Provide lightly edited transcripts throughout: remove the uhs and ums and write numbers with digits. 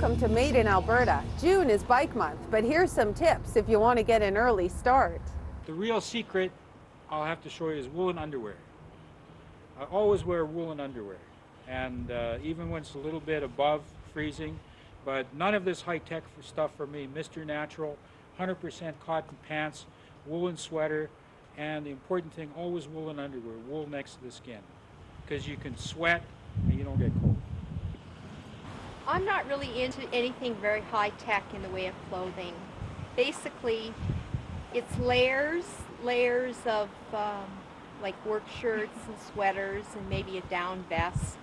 welcome to Made in Alberta. June is bike month, but here's some tips if you want to get an early start. The real secret I'll have to show you is woolen underwear. I always wear woolen underwear, and even when it's a little bit above freezing, but none of this high-tech stuff for me. Mr. Natural, 100% cotton pants, woolen sweater, and the important thing, always woolen underwear, wool next to the skin, because you can sweat and you don't get cold. I'm not really into anything very high-tech in the way of clothing. Basically, it's layers of like work shirts and sweaters and maybe a down vest.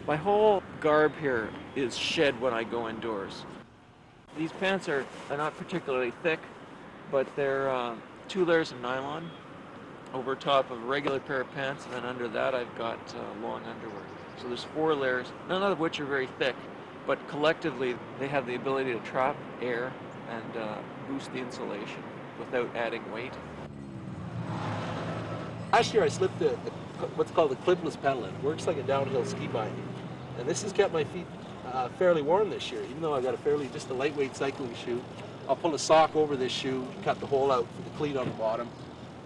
My whole garb here is shed when I go indoors. These pants are not particularly thick, but they're 2 layers of nylon over top of a regular pair of pants, and then under that I've got long underwear. So there's 4 layers, none of which are very thick, but collectively they have the ability to trap air and boost the insulation without adding weight. Last year I slipped what's called a clipless pedaling. It works like a downhill ski binding. And this has kept my feet fairly warm this year, even though I've got just a lightweight cycling shoe. I'll pull a sock over this shoe, cut the hole out for the cleat on the bottom,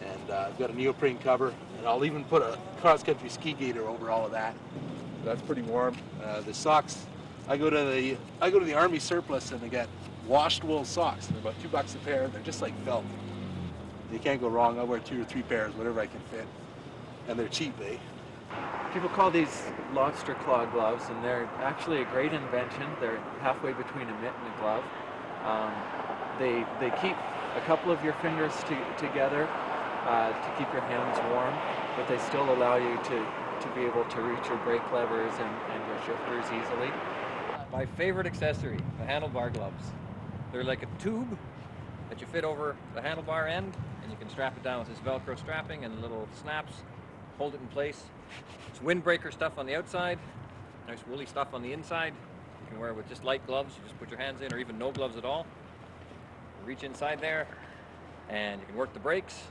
and I've got a neoprene cover, and I'll even put a cross-country ski gaiter over all of that. That's pretty warm. The socks, I go to the Army surplus and I get washed wool socks. They're about $2 a pair. They're just like felt. You can't go wrong. I wear 2 or 3 pairs, whatever I can fit, and they're cheap, eh? People call these lobster claw gloves, and they're actually a great invention. They're halfway between a mitt and a glove. They keep a couple of your fingers together to keep your hands warm, but they still allow you to be able to reach your brake levers and your shifters easily. My favorite accessory, the handlebar gloves. They're like a tube that you fit over the handlebar end, and you can strap it down with this Velcro strapping and little snaps, hold it in place. It's windbreaker stuff on the outside, nice woolly stuff on the inside. You can wear it with just light gloves, you just put your hands in, or even no gloves at all. You reach inside there, and you can work the brakes,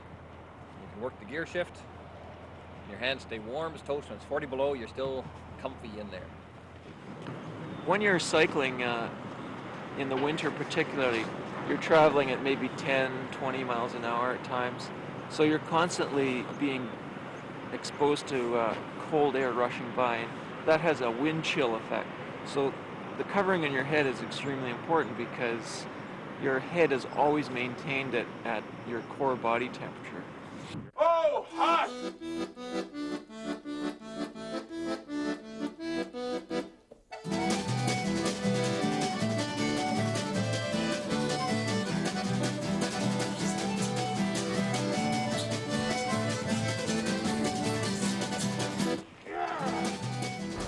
you can work the gear shift. Your hands stay warm as toast. When it's 40 below, you're still comfy in there. When you're cycling, in the winter particularly, you're traveling at maybe 10, 20 miles an hour at times. So you're constantly being exposed to cold air rushing by, and that has a wind chill effect. So the covering on your head is extremely important because your head is always maintained at your core body temperature. Oh, hot!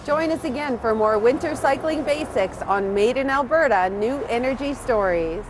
Join us again for more winter cycling basics on Made in Alberta New Energy Stories.